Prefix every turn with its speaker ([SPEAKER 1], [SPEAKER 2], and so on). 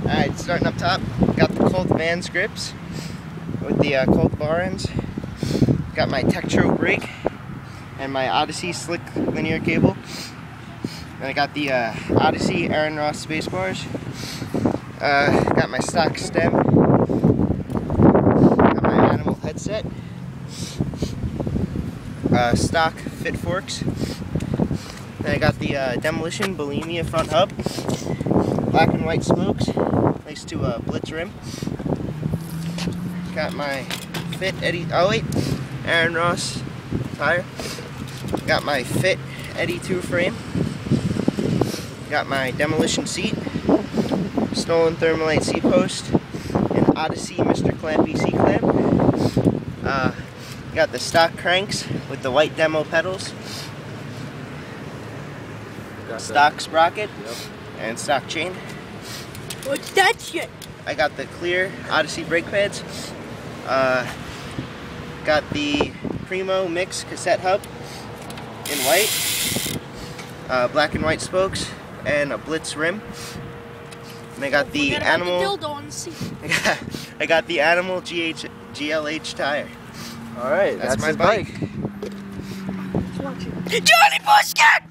[SPEAKER 1] Alright, starting up top, got the Colt Vans grips with the Colt bar ends. Got my Tektro brake and my Odyssey slick linear cable. And I got the Odyssey Aaron Ross space bars. Got my stock stem. Got my Animal headset. Stock fit forks. Then I got the Demolition Bulimia front hub. Black and white spokes, thanks to a Blitz rim. Got my Fit Eddie, Aaron Ross tire. Got my Fit Eddie 2 frame. Got my Demolition seat, Stolen Thermalite seat post, and Odyssey Mr. Clampy seat clamp. Got the stock cranks with the white demo pedals. Stock sprocket. Yep. And stock chain.
[SPEAKER 2] What's that shit?
[SPEAKER 1] I got the clear Odyssey brake pads. Got the Primo Mix cassette hub in white. Black and white spokes and a Blitz rim. And I got the Animal. I got the Animal GLH tire.
[SPEAKER 3] All right, that's
[SPEAKER 1] my
[SPEAKER 3] his bike.
[SPEAKER 2] Johnny Bushkin!